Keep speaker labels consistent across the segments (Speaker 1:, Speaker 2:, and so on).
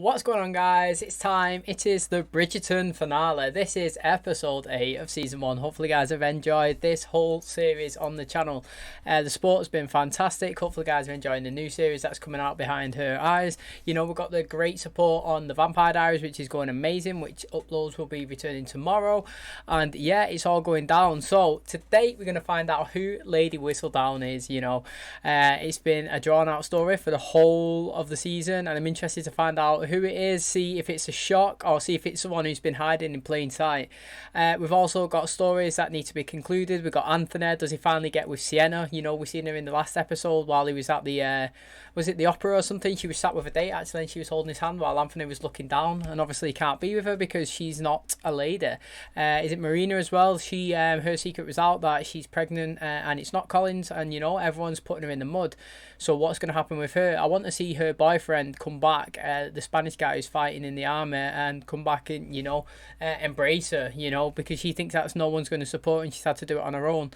Speaker 1: What's going on, guys? It's time. It is the Bridgerton finale. This is episode 8 of season 1. Hopefully guys have enjoyed this whole series on the channel. The sport has been fantastic. Hopefully guys are enjoying the new series that's coming out behind her eyes. You know, we've got the great support on the Vampire Diaries, which is going amazing, which uploads will be returning tomorrow. And yeah, it's all going down. So today we're going to find out who Lady Whistledown is. You know, it's been a drawn out story for the whole of the season, and I'm interested to find out who it is, see if it's a shock or see if it's someone who's been hiding in plain sight. We've also got stories that need to be concluded. We've got Anthony. Does he finally get with Sienna? You know, we've seen her in the last episode while he was at the was it the opera or something? She was sat with a date actually, and she was holding his hand while Anthony was looking down, and obviously he can't be with her because she's not a lady. Is it Marina as well? She her secret was out that she's pregnant, and it's not Collins, and you know, everyone's putting her in the mud. So what's going to happen with her? I want to see her boyfriend come back, the Spanish guy who's fighting in the army, and come back and, you know, embrace her, you know, because she thinks that's no one's going to support her and she's had to do it on her own.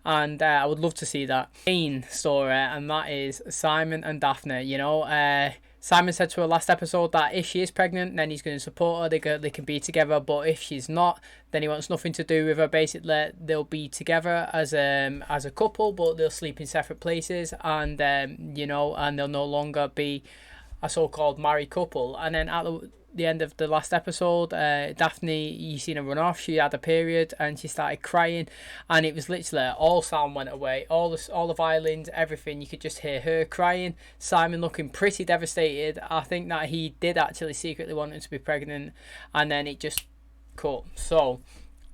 Speaker 1: And I would love to see that main story, and that is Simon and Daphne. You know, Simon said to her last episode that if she is pregnant, then he's going to support her. They can be together, but if she's not, then he wants nothing to do with her. Basically, they'll be together as a couple, but they'll sleep in separate places, and you know, and they'll no longer be a so-called married couple. And then at the end of the last episode, Daphne, you seen her run off. She had a period and she started crying, and it was literally all sound went away, all the violins, everything. You could just hear her crying. Simon looking pretty devastated. I think that he did actually secretly want her to be pregnant, and then it just cut. So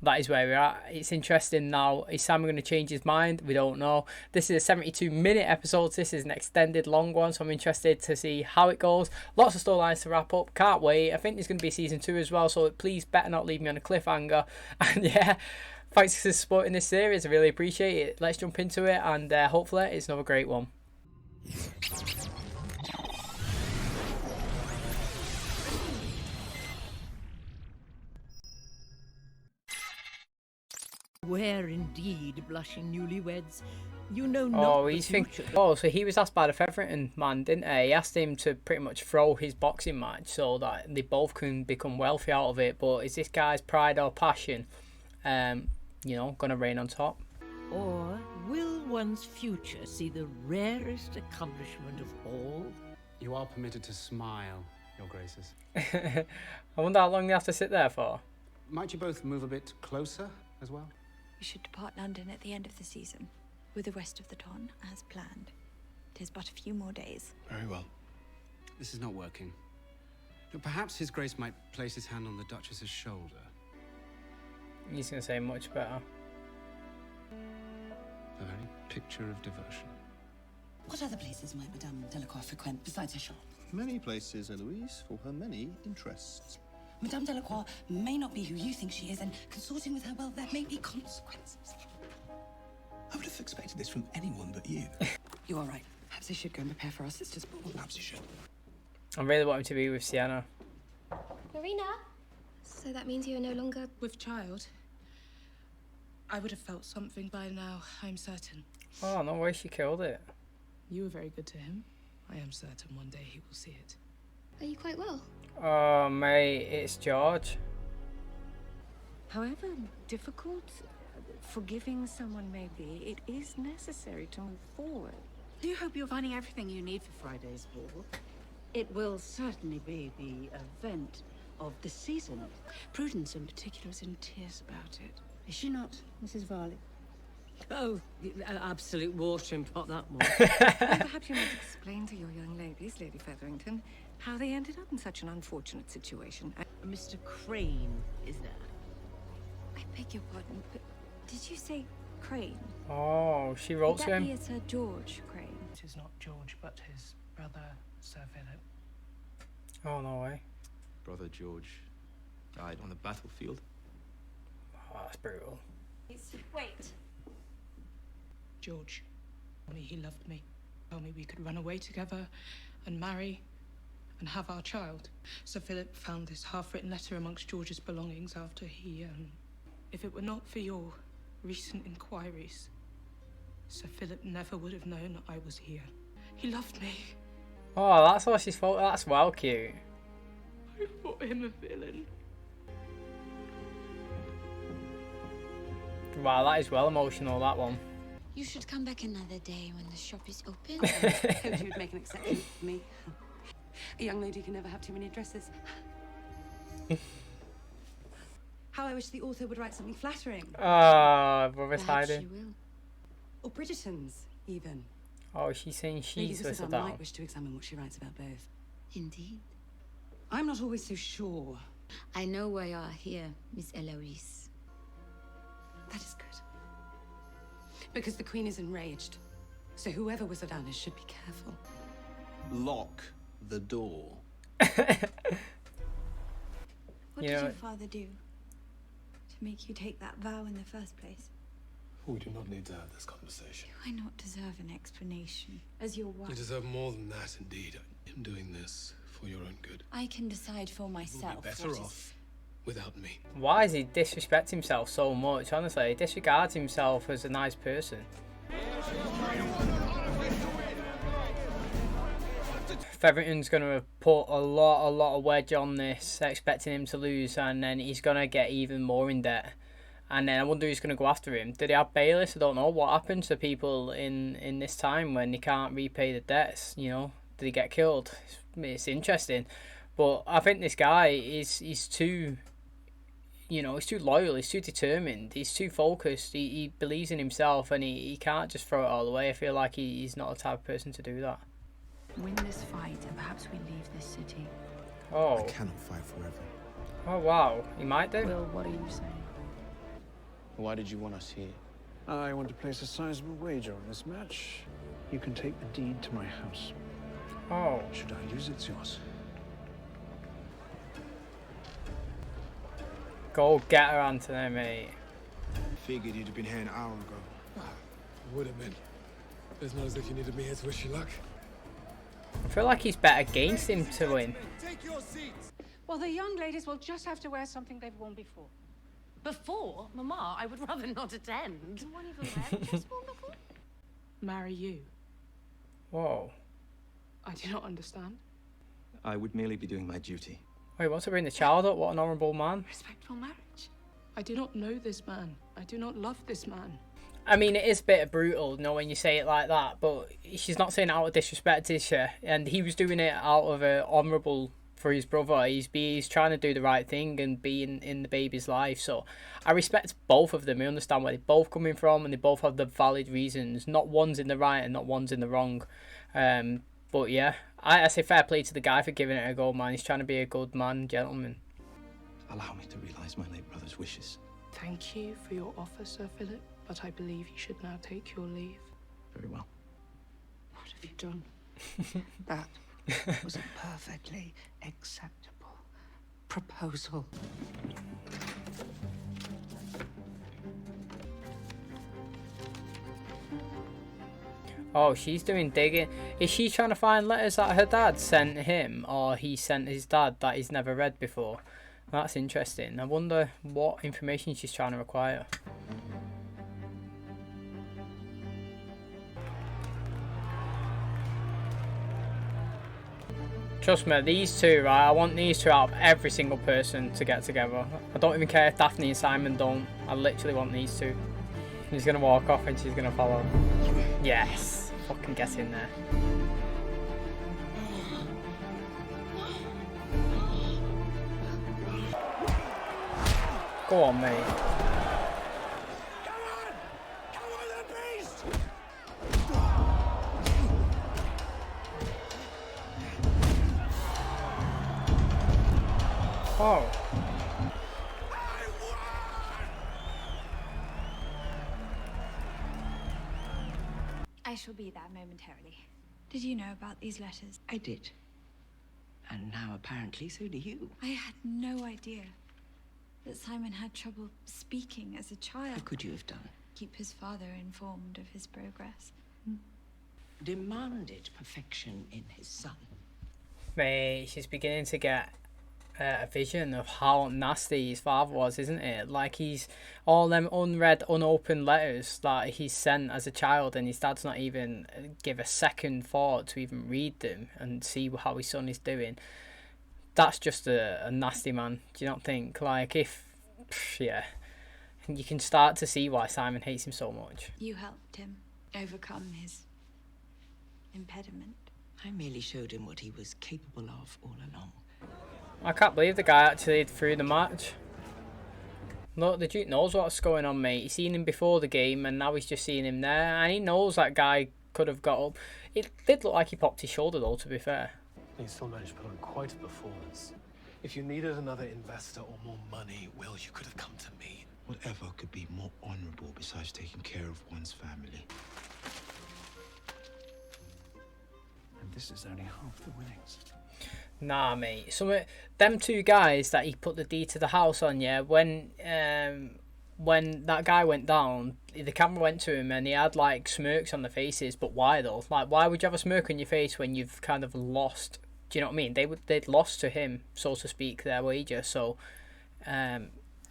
Speaker 1: that is where we're at. It's interesting now. Is Simon going to change his mind? We don't know. This is a 72-minute episode. This is an extended, long one, so I'm interested to see how it goes. Lots of storylines to wrap up. Can't wait. I think there's going to be season 2 as well, so please better not leave me on a cliffhanger. And yeah, thanks for supporting this series. I really appreciate it. Let's jump into it, and hopefully it's another great one.
Speaker 2: Where indeed, blushing newlyweds, you know not
Speaker 1: Oh, he's thinking. Oh, so he was asked by the Featherington man, didn't he? He asked him to pretty much throw his boxing match so that they both can become wealthy out of it. But is this guy's pride or passion, you know, gonna reign on top?
Speaker 2: Or will one's future see the rarest accomplishment of all?
Speaker 3: You are permitted to smile, Your Graces.
Speaker 1: I wonder how long they have to sit there for.
Speaker 3: Might you both move a bit closer as well?
Speaker 4: We should depart London at the end of the season, with the rest of the Don as planned. 'Tis but a few more days.
Speaker 3: Very well. This is not working. Look, perhaps His Grace might place his hand on the Duchess's shoulder.
Speaker 1: He's gonna say much better.
Speaker 3: The very picture of devotion.
Speaker 5: What other places might Madame Delacroix frequent besides her shop?
Speaker 6: Many places, Eloise, for her many interests.
Speaker 5: Madame Delacroix may not be who you think she is, and consorting with her, well, there may be consequences.
Speaker 6: I would have expected this from anyone but you.
Speaker 5: You are right. Perhaps I should go and prepare for our sister's ball.
Speaker 6: Perhaps you should.
Speaker 1: I really want him to be with Sienna.
Speaker 7: Marina? So that means you are no longer...
Speaker 8: With child, I would have felt something by now, I'm certain.
Speaker 1: Oh, no way she killed it.
Speaker 8: You were very good to him. I am certain one day he will see it.
Speaker 7: Are you quite well?
Speaker 1: Oh, mate, it's George.
Speaker 9: However difficult forgiving someone may be, it is necessary to move forward.
Speaker 10: Do you hope you're finding everything you need for Friday's ball?
Speaker 9: It will certainly be the event of the season.
Speaker 10: Prudence in particular is in tears about it.
Speaker 9: Is she not, Mrs. Varley? Oh, absolute washing pot, that one.
Speaker 10: Well, perhaps you might explain to your young ladies, Lady Featherington, how they ended up in such an unfortunate situation.
Speaker 9: Mr. Crane is there.
Speaker 4: I beg your pardon, but did you say Crane?
Speaker 1: Oh, she wrote
Speaker 4: Would
Speaker 1: to
Speaker 4: that
Speaker 1: him.
Speaker 4: be Sir George Crane?
Speaker 8: It is not George, but his brother, Sir Philip.
Speaker 1: Oh, no way.
Speaker 11: Brother George died on the battlefield.
Speaker 1: Oh, that's brutal.
Speaker 4: Wait.
Speaker 8: George, only he loved me. Told me we could run away together and marry and have our child. Sir Philip found this half-written letter amongst George's belongings after he, if it were not for your recent inquiries, Sir Philip never would have known I was here. He loved me.
Speaker 1: Oh, that's what she's thought. That's well cute.
Speaker 8: I thought him a villain.
Speaker 1: Wow, that is well emotional, that one.
Speaker 12: You should come back another day when the shop is open.
Speaker 5: Hoped you'd make an exception for me. A young lady can never have too many dresses. How I wish the author would write something flattering.
Speaker 1: Oh, brother's
Speaker 12: Perhaps
Speaker 1: hiding.
Speaker 12: she will.
Speaker 5: Or Bridgerton's, even.
Speaker 1: Oh, she's saying she's
Speaker 5: Lady
Speaker 1: Whistledown.
Speaker 5: might wish to examine what she writes about both.
Speaker 12: Indeed.
Speaker 5: I'm not always so sure.
Speaker 12: I know why you are here, Miss Eloise.
Speaker 5: That is good. Because the Queen is enraged. So whoever Whistledown is should be careful.
Speaker 6: Lock the door.
Speaker 4: What did your father do to make you take that vow in the first place?
Speaker 13: We do not need to have this conversation.
Speaker 4: Do I not deserve an explanation as your wife?
Speaker 13: You deserve more than that, indeed. I am doing this for your own good.
Speaker 4: I can decide for myself.
Speaker 13: You'll be better off without me.
Speaker 1: Why does he disrespect himself so much? Honestly, he disregards himself as a nice person. Featherington's going to put a lot of wedge on this, expecting him to lose, and then he's going to get even more in debt. And then I wonder who's going to go after him. Did he have bailiffs? I don't know. What happens to people in this time when they can't repay the debts? You know, did he get killed? It's interesting. But I think this guy he's too, you know, he's too loyal, he's too determined, he's too focused, he believes in himself, and he can't just throw it all away. I feel like he's not the type of person to do that.
Speaker 14: Win this fight and perhaps we leave this city.
Speaker 1: Oh.
Speaker 6: I cannot fight forever.
Speaker 1: Oh wow, he might do.
Speaker 14: Will, what are you saying?
Speaker 11: Why did you want us here?
Speaker 15: I want to place a sizable wager on this match. You can take the deed to my house.
Speaker 1: Oh.
Speaker 15: Should I lose, it's yours.
Speaker 1: Go get her, Anthony, mate.
Speaker 6: Figured you'd have been here an hour ago.
Speaker 13: Would have been. It's not as if you needed me here to wish you luck.
Speaker 1: I feel like he's bet against him to win.
Speaker 13: Take your seats.
Speaker 9: Well, the young ladies will just have to wear something they've worn before.
Speaker 14: Before? Mama, I would rather not attend.
Speaker 9: What even wear just worn before?
Speaker 8: Marry you.
Speaker 1: Whoa.
Speaker 8: I do not understand.
Speaker 11: I would merely be doing my duty.
Speaker 1: Oh, he wants to bring the child up. What an honourable man.
Speaker 8: Respectful marriage. I do not know this man. I do not love this man.
Speaker 1: I mean, it is a bit brutal, you know, when you say it like that, but she's not saying it out of disrespect, is she? And he was doing it out of honourable for his brother. He's trying to do the right thing and be in the baby's life. So I respect both of them. I understand where they're both coming from, and they both have the valid reasons. Not one's in the right and not one's in the wrong. But yeah, I say fair play to the guy for giving it a go, man. He's trying to be a good man, gentleman.
Speaker 11: Allow me to realise my late brother's wishes.
Speaker 8: Thank you for your offer, Sir Philip, but I believe you should now take your leave.
Speaker 11: Very well.
Speaker 9: What have you done? That was a perfectly acceptable proposal.
Speaker 1: Oh, she's doing digging. Is she trying to find letters that her dad sent him, or he sent his dad that he's never read before? That's interesting. I wonder what information she's trying to acquire. Trust me, these two, right? I want these two out of every single person to get together. I don't even care if Daphne and Simon don't. I literally want these two. He's gonna walk off and she's gonna follow. Yes! Fucking get in there. Go on, mate. Oh.
Speaker 4: I shall be there momentarily. Did you know about these letters?
Speaker 9: I did. And now apparently so do you.
Speaker 4: I had no idea that Simon had trouble speaking as a child.
Speaker 9: How could you have done?
Speaker 4: Keep his father informed of his progress.
Speaker 9: Demanded perfection in his son.
Speaker 1: Mate, she's beginning to get a vision of how nasty his father was, isn't it? Like, he's all them unread, unopened letters that he sent as a child, and his dad's not even give a second thought to even read them and see how his son is doing. that's just a nasty man. Do you not think? Like, yeah, you can start to see why Simon hates him so much.
Speaker 4: You helped him overcome his impediment.
Speaker 2: I merely showed him what he was capable of all along.
Speaker 1: I can't believe the guy actually threw the match. Look, the Duke knows what's going on, mate. He's seen him before the game, and now he's just seeing him there. And he knows that guy could have got up. It did look like he popped his shoulder, though, to be fair.
Speaker 13: He still managed to put on quite a performance. If you needed another investor or more money, Will, you could have come to me.
Speaker 16: Whatever could be more honorable besides taking care of one's family?
Speaker 15: And this is only half the winnings.
Speaker 1: Nah, mate. Them two guys that he put the deed to the house on, yeah, when that guy went down, the camera went to him and he had, like, smirks on the faces. But why, though? Like, why would you have a smirk on your face when you've kind of lost? Do you know what I mean? They'd lost to him, so to speak, their wager. So,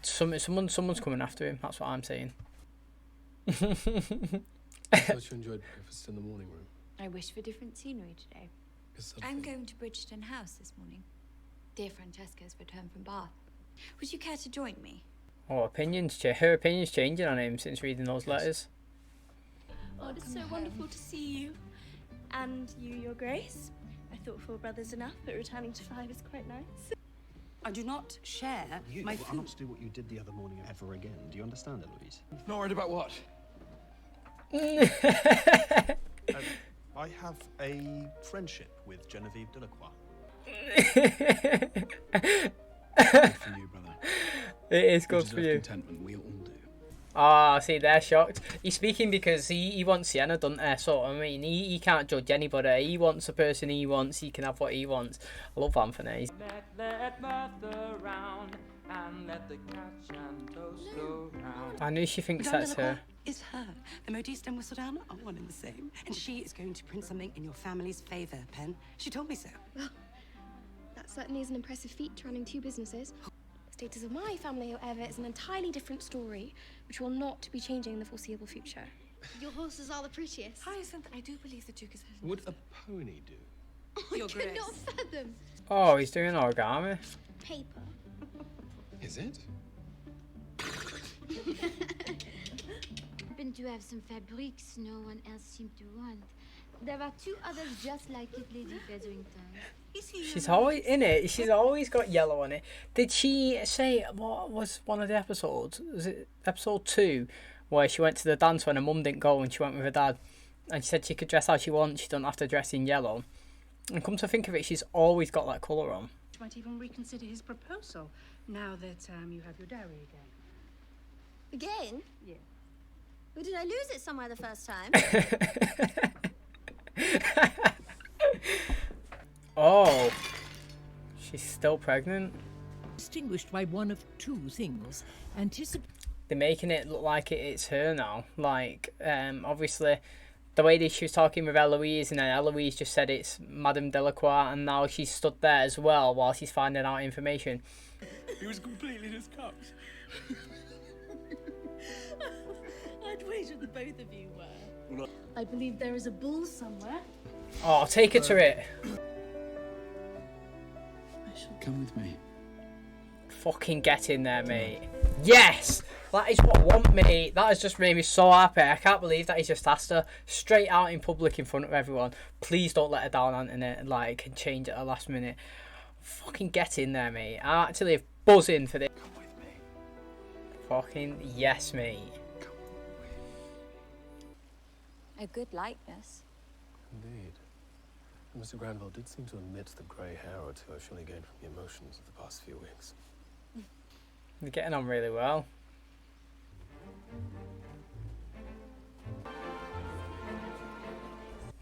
Speaker 1: someone's coming after him. That's what I'm saying.
Speaker 13: I thought you enjoyed breakfast in the morning room.
Speaker 4: I wish for different scenery today. I'm going to Bridgerton House this morning. Dear Francesca's returned from Bath. Would you care to join me?
Speaker 1: Oh, her opinion's changing on him since reading those letters.
Speaker 7: Oh, it's so wonderful to see you. And you, Your Grace. I thought 4 brothers enough, but returning to 5 is quite nice.
Speaker 5: I do not share my
Speaker 6: You are
Speaker 5: food.
Speaker 6: not to do what you did the other morning ever again. Do you understand, Eloise?
Speaker 11: Not worried about what?
Speaker 6: I have a friendship with Genevieve Delacroix. Good for you, brother.
Speaker 1: It is good for you.
Speaker 6: Contentment, we all do.
Speaker 1: Ah, see, they're shocked. He's speaking because he wants Sienna, doesn't he? So, I mean, he can't judge anybody. He wants the person he wants. He can have what he wants. I love Anthony.
Speaker 17: Let mother round and let the catch and toast go round.
Speaker 1: I knew she thinks
Speaker 5: Madame
Speaker 1: that's
Speaker 5: Delacroix
Speaker 1: her.
Speaker 5: is her. The modiste and whistledown are one and the same. And she is going to print something in your family's favour, Pen. She told me so.
Speaker 7: Well, that certainly is an impressive feat, running 2 businesses. The status of my family, however, is an entirely different story, which will not be changing in the foreseeable future. Your horses are the prettiest.
Speaker 5: Hyacinth, I do believe the Duke is...
Speaker 13: Would a pony do?
Speaker 7: Oh, I could not fathom.
Speaker 1: Oh, he's doing origami.
Speaker 7: Paper.
Speaker 13: Is it?
Speaker 12: Happened to have some fabrics no one else seemed to want. There are 2 others just like it, Lady Featherington.
Speaker 1: She's always in it. She's always got yellow on it. Did she say what was one of the episodes? Was it episode 2, where she went to the dance when her mum didn't go and she went with her dad, and she said she could dress how she wants. She don't have to dress in yellow. And come to think of it, she's always got that colour on.
Speaker 18: You might even reconsider his proposal now that you have your diary again.
Speaker 7: Again?
Speaker 18: Yeah.
Speaker 7: Or did I lose it somewhere the first time?
Speaker 1: Oh, she's still pregnant.
Speaker 2: Distinguished by one of 2 things.
Speaker 1: They're making it look like it's her now. Like, obviously, the way that she was talking with Eloise, and then Eloise just said it's Madame Delacroix, and now she's stood there as well while she's finding out information.
Speaker 17: He was completely discussed.
Speaker 7: I'd wager the both of you were. I believe there is a bull somewhere.
Speaker 1: Oh, take her to it.
Speaker 6: Come with me.
Speaker 1: Fucking get in there, mate. Yes! That is what I want, mate. That has just made me so happy. I can't believe that he's just asked her straight out in public in front of everyone. Please don't let her down, Anthony, like, and change it at the last minute. Fucking get in there, mate. I'm actually buzzing for this.
Speaker 6: Come with me.
Speaker 1: Fucking yes, mate.
Speaker 4: A good likeness.
Speaker 13: Indeed. And Mr. Granville did seem to admit the grey hair or 2 I've surely gained from the emotions of the past few weeks.
Speaker 1: They're getting on really well.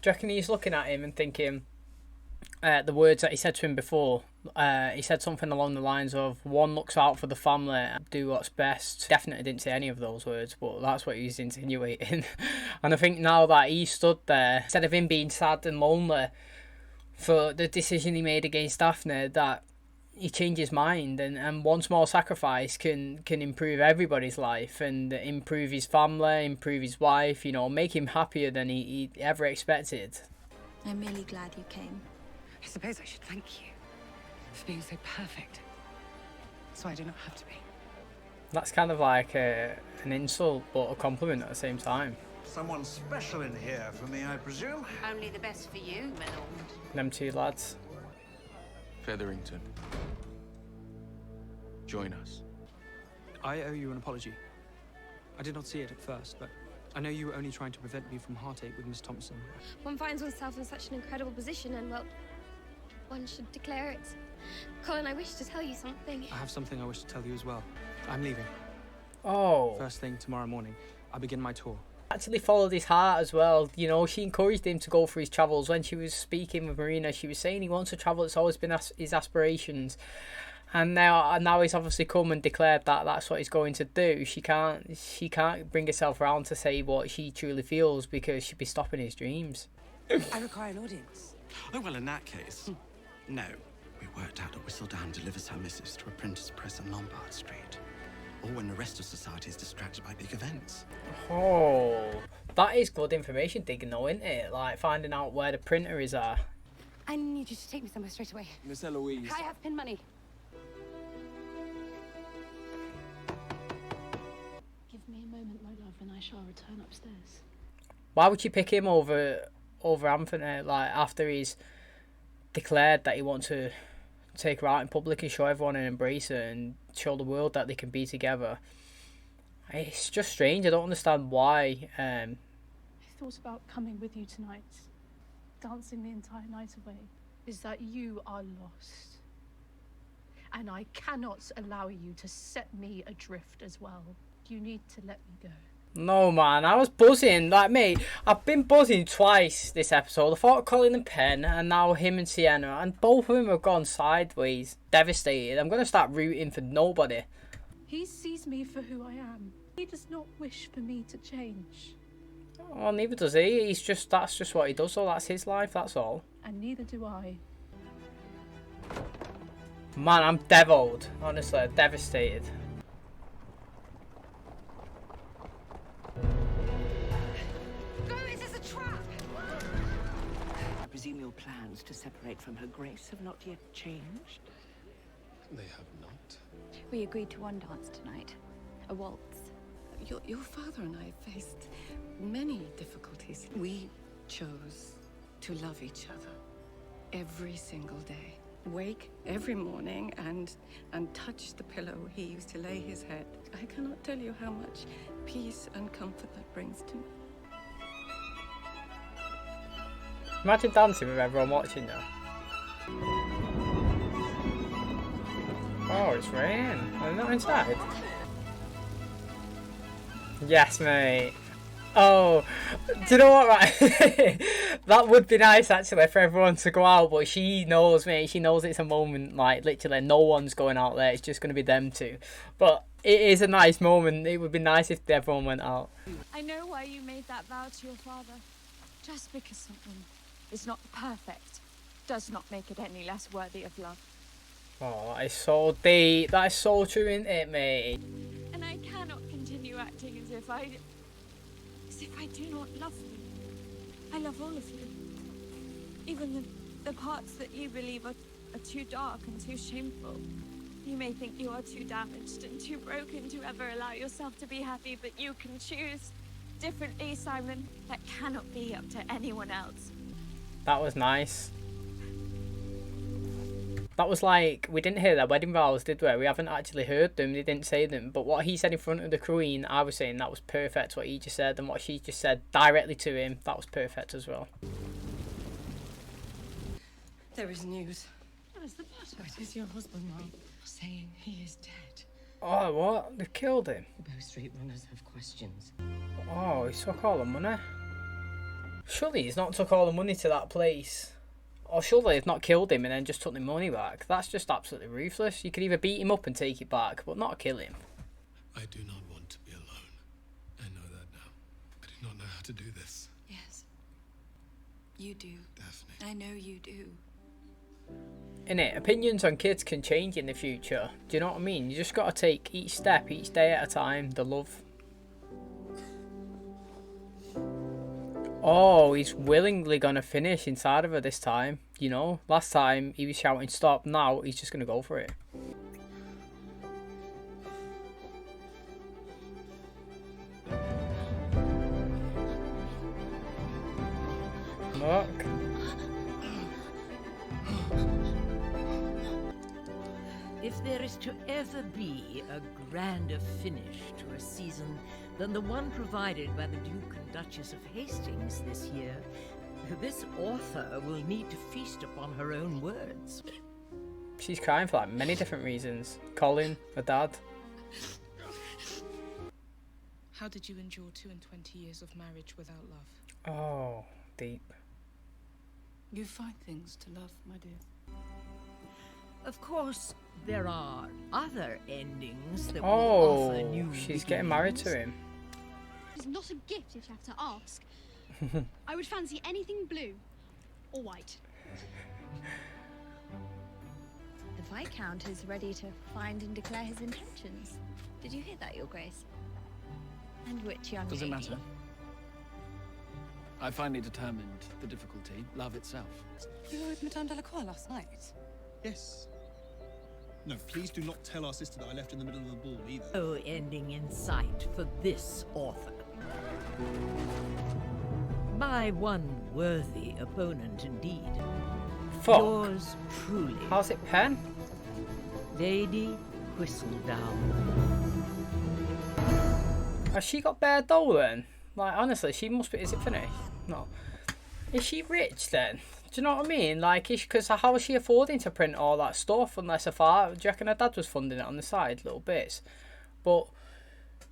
Speaker 1: Do you reckon he's looking at him and thinking the words that he said to him before? He said something along the lines of, one looks out for the family, do what's best. Definitely didn't say any of those words, but that's what he's insinuating. And I think now that he stood there, instead of him being sad and lonely for the decision he made against Daphne, that he changed his mind, and one small sacrifice can improve everybody's life and improve his family, improve his wife, you know, make him happier than he ever expected.
Speaker 4: I'm really glad you came.
Speaker 5: I suppose I should thank you. for being so perfect. So I do not have to be.
Speaker 1: That's kind of like an insult, but a compliment at the same time.
Speaker 15: Someone special in here for me, I presume?
Speaker 9: Only the best for you, my lord.
Speaker 1: Them two lads.
Speaker 11: Featherington. Join us.
Speaker 17: I owe you an apology. I did not see it at first, but I know you were only trying to prevent me from heartache with Miss Thompson.
Speaker 7: One finds oneself in such an incredible position and, well, one should declare it. Colin, I wish to tell you something.
Speaker 17: I have something I wish to tell you as well. I'm leaving.
Speaker 1: Oh.
Speaker 17: First thing tomorrow morning, I begin my tour.
Speaker 1: Actually followed his heart as well. You know, she encouraged him to go for his travels. When she was speaking with Marina, she was saying he wants to travel. It's always been his aspirations. And now he's obviously come and declared that that's what he's going to do. She can't bring herself around to say what she truly feels because she'd be stopping his dreams.
Speaker 5: I require an audience.
Speaker 3: Oh, well, in that case, no. We worked out that Whistledown delivers her missives to a printer's press on Lombard Street. Or when the rest of society is distracted by big events.
Speaker 1: Oh, that is good information digging though, isn't it? Like finding out where the printer is at.
Speaker 5: I need you to take me somewhere straight away.
Speaker 11: Miss Eloise.
Speaker 5: I have pin money.
Speaker 18: Give me a moment, my love, and I shall return upstairs.
Speaker 1: Why would you pick him over Anthony? Like after he's declared that he wants to take her out in public and show everyone and embrace her and show the world that they can be together. It's just strange. I don't understand why.
Speaker 18: I thought about coming with you tonight, dancing the entire night away. Is that you are lost. And I cannot allow you to set me adrift as well. You need to let me go.
Speaker 1: No, man, I was buzzing. Like, mate, I've been buzzing twice this episode. I thought Colin and Penn, and now him and Sienna, and both of them have gone sideways. Devastated. I'm going to start rooting for nobody.
Speaker 18: He sees me for who I am. He does not wish for me to change.
Speaker 1: Well, neither does he. That's just what he does, so that's his life, that's all.
Speaker 18: And neither do I.
Speaker 1: Man, I'm deviled. Honestly, devastated.
Speaker 9: I presume your plans to separate from Her Grace have not yet changed?
Speaker 13: They have not.
Speaker 4: We agreed to one dance tonight. A waltz.
Speaker 5: Your father and I faced many difficulties. We chose to love each other every single day. Wake every morning and touch the pillow he used to lay his head. I cannot tell you how much peace and comfort that brings to me.
Speaker 1: Imagine dancing with everyone watching now. Oh, it's rain. Are they not inside? Yes, mate. Oh, do you know what, right? That would be nice, actually, for everyone to go out, but she knows, mate. She knows it's a moment, like, literally no one's going out there. It's just going to be them two. But it is a nice moment. It would be nice if everyone went out.
Speaker 4: I know why you made that vow to your father. Just because something is not perfect does not make it any less worthy of love.
Speaker 1: Oh, that is so deep. That is so true, isn't it, mate?
Speaker 4: And I cannot continue acting as if I do not love you. I love all of you. Even the parts that you believe are too dark and too shameful. You may think you are too damaged and too broken to ever allow yourself to be happy, but you can choose differently, Simon. That cannot be up to anyone else.
Speaker 1: That was nice. That was like, we didn't hear their wedding vows, did we? We haven't actually heard them, they didn't say them. But what he said in front of the Queen, I was saying that was perfect, what he just said. And what she just said directly to him, that was perfect as well.
Speaker 5: There is news.
Speaker 18: What is the matter?
Speaker 5: It is your husband, Mom, saying he is dead.
Speaker 1: Oh, what? They killed him?
Speaker 5: Bow Street runners have questions.
Speaker 1: Oh, he took all the money. Surely he's not took all the money to that place. Or surely they've not killed him and then just took the money back. That's just absolutely ruthless. You could either beat him up and take it back, but not kill him.
Speaker 13: I do not want to be alone. I know that now. I do not know how to do this.
Speaker 4: Yes. You do.
Speaker 13: Daphne.
Speaker 4: I know you do.
Speaker 1: Innit? Opinions on kids can change in the future. Do you know what I mean? You just got to take each step, each day at a time. The love. Oh, he's willingly going to finish inside of her this time. You know, last time he was shouting stop, now he's just going to go for it. Look.
Speaker 2: If there is to ever be a grander finish to a season than the one provided by the Duke and Duchess of Hastings this year, this author will need to feast upon her own words.
Speaker 1: She's crying for like many different reasons. Colin, her dad.
Speaker 8: How did you endure 22 years of marriage without love?
Speaker 1: Oh, deep.
Speaker 9: You find things to love, my dear.
Speaker 2: Of course, there are other endings that will
Speaker 1: Oh,
Speaker 2: offer new
Speaker 1: she's getting married to him.
Speaker 19: It's not a gift if you have to ask. I would fancy anything blue or white.
Speaker 20: The Viscount is ready to find and declare his intentions. Did you hear that, Your Grace? And which young
Speaker 15: Does it
Speaker 20: lady?
Speaker 15: matter? I finally determined the difficulty, love itself.
Speaker 5: You were with Madame Delacroix last night?
Speaker 6: Yes. No, please do not tell our sister that I left in the middle of the ball either.
Speaker 2: No ending in sight for this author. By one worthy opponent indeed.
Speaker 1: Fuck.
Speaker 2: Yours truly.
Speaker 1: How's it pen?
Speaker 2: Lady Whistledown.
Speaker 1: Has she got bare dough then? Like, honestly, she must be... Is it finished? No. Is she rich then? Do you know what I mean? Like, because how is she affording to print all that stuff unless her father... Do you reckon her dad was funding it on the side, little bits? But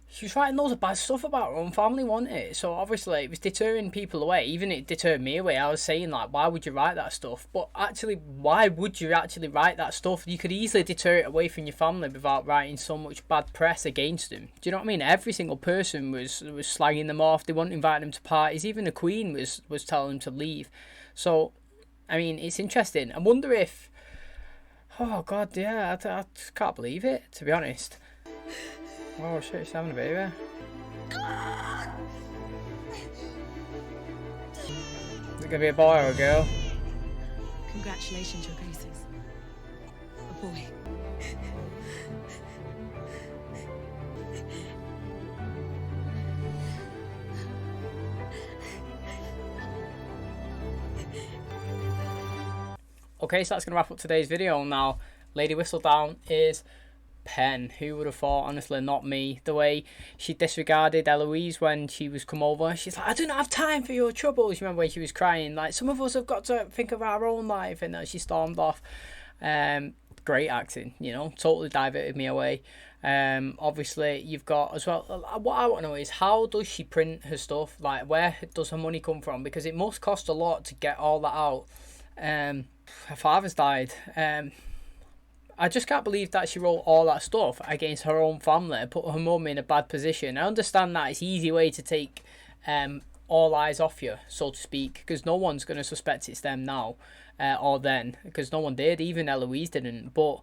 Speaker 1: she was writing loads of bad stuff about her own family, wasn't it? So, obviously, it was deterring people away. Even it deterred me away. I was saying, like, why would you write that stuff? But actually, why would you actually write that stuff? You could easily deter it away from your family without writing so much bad press against them. Do you know what I mean? Every single person was slagging them off. They weren't inviting them to parties. Even the Queen was telling them to leave. So, I mean, it's interesting. I wonder if... Oh, God, yeah, I can't believe it, to be honest. Oh, shit, she's having a baby. Is it going to be a boy or a girl?
Speaker 5: Congratulations, Your Graces. A boy.
Speaker 1: Okay, so that's going to wrap up today's video. Now, Lady Whistledown is pen. Who would have thought? Honestly, not me. The way she disregarded Eloise when she was come over. She's like, I do not have time for your troubles. You remember when she was crying? Like, some of us have got to think of our own life. And then she stormed off. Great acting, you know. Totally diverted me away. Obviously, you've got as well... What I want to know is, how does she print her stuff? Like, where does her money come from? Because it must cost a lot to get all that out. Her father's died. I just can't believe that she wrote all that stuff against her own family and put her mum in a bad position. I understand that it's an easy way to take all eyes off you, so to speak, because no one's going to suspect it's them now or then, because no one did, even Eloise didn't. But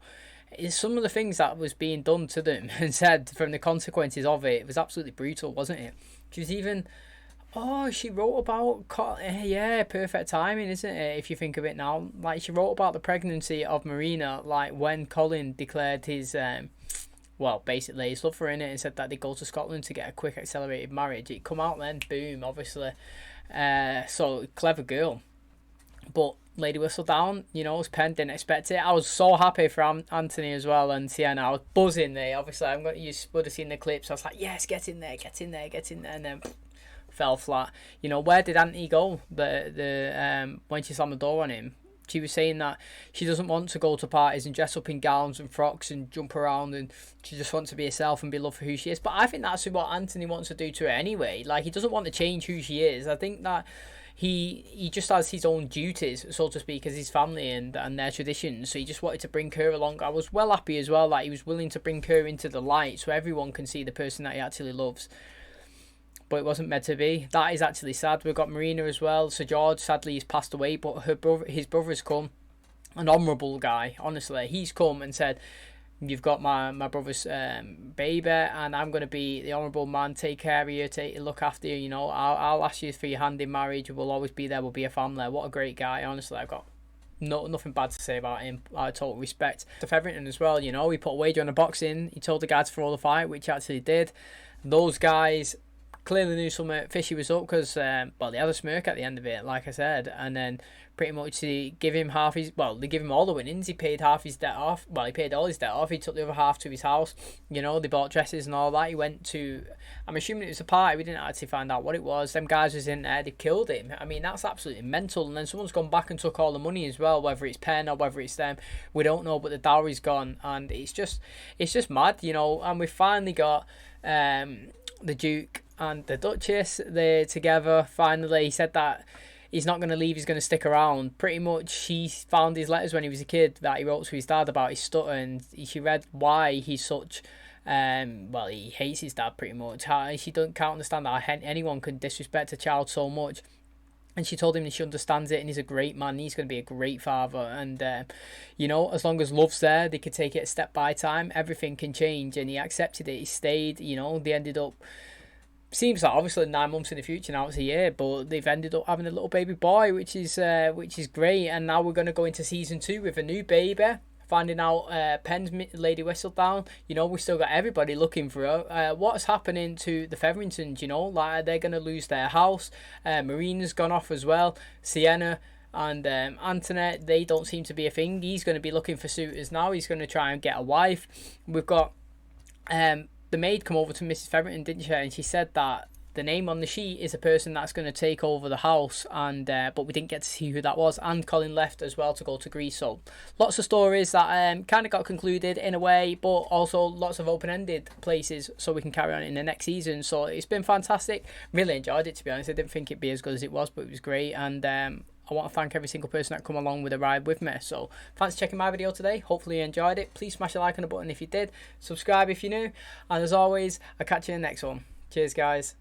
Speaker 1: it's some of the things that was being done to them and said from the consequences of it was absolutely brutal, wasn't it? She was even... Oh, she wrote about... Yeah, perfect timing, isn't it, if you think of it now? Like, she wrote about the pregnancy of Marina, like, when Colin declared his... well, basically, his love for her in it and said that they'd go to Scotland to get a quick accelerated marriage. It come out then, boom, obviously. So, clever girl. But Lady Whistledown, you know, Penn didn't expect it. I was so happy for Anthony as well and Sienna. I was buzzing there. Obviously, you would have seen the clips. I was like, yes, get in there, get in there, get in there. And then... fell flat. You know, where did Auntie go? When she slammed the door on him, she was saying that she doesn't want to go to parties and dress up in gowns and frocks and jump around, and she just wants to be herself and be loved for who she is. But I think that's what Anthony wants to do to her anyway. Like, he doesn't want to change who she is. I think that he just has his own duties, so to speak, as his family and their traditions. So he just wanted to bring her along. I was well happy as well that he was willing to bring her into the light so everyone can see the person that he actually loves. But it wasn't meant to be. That is actually sad. We've got Marina as well. Sir George, sadly, he's passed away, but his brother's come. An honourable guy, honestly. He's come and said, you've got my brother's baby, and I'm going to be the honourable man, take care of you, look after you, you know. I'll ask you for your hand in marriage. We'll always be there. We'll be a family. What a great guy, honestly. I've got nothing bad to say about him. I total respect to Featherington as well. You know, he put a wager on a boxing. He told the guy to throw the fight, which he actually did. Those guys clearly knew something fishy was up because, well, they had a smirk at the end of it, like I said, and then pretty much they give him half his, well, they give him all the winnings. He paid half his debt off. Well, he paid all his debt off. He took the other half to his house. You know, they bought dresses and all that. He went to, I'm assuming it was a party. We didn't actually find out what it was. Them guys was in there. They killed him. I mean, that's absolutely mental. And then someone's gone back and took all the money as well, whether it's Penn or whether it's them. We don't know, but the dowry's gone. And it's just mad, you know. And we finally got the Duke and the Duchess. They're together. Finally, he said that he's not going to leave, he's going to stick around. Pretty much, he found his letters when he was a kid that he wrote to his dad about his stutter, and she read why he's such, well, he hates his dad pretty much. How she can't understand that anyone can disrespect a child so much. And she told him that she understands it, and he's a great man. He's going to be a great father. And, you know, as long as love's there, they could take it a step by time. Everything can change. And he accepted it. He stayed. You know, they ended up, seems like obviously 9 months in the future, now it's a year, but they've ended up having a little baby boy, which is great. And now we're going to go into season 2 with a new baby, finding out Penn's Lady Whistledown. You know, we've still got everybody looking for her. What's happening to the Featheringtons? You know, like, they're going to lose their house. Marina's gone off as well. Sienna and Antoinette, they don't seem to be a thing. He's going to be looking for suitors now. He's going to try and get a wife. We've got the maid come over to Mrs. Featherington, didn't she? And she said that the name on the sheet is a person that's going to take over the house, and but we didn't get to see who that was. And Colin left as well to go to Greece. So lots of stories that kind of got concluded in a way, but also lots of open-ended places so we can carry on in the next season. So it's been fantastic. Really enjoyed it, to be honest. I didn't think it'd be as good as it was, but it was great. And I want to thank every single person that come along with the ride with me. So thanks for checking my video today. Hopefully you enjoyed it. Please smash the like on the button if you did. Subscribe if you're new. And as always, I'll catch you in the next one. Cheers, guys.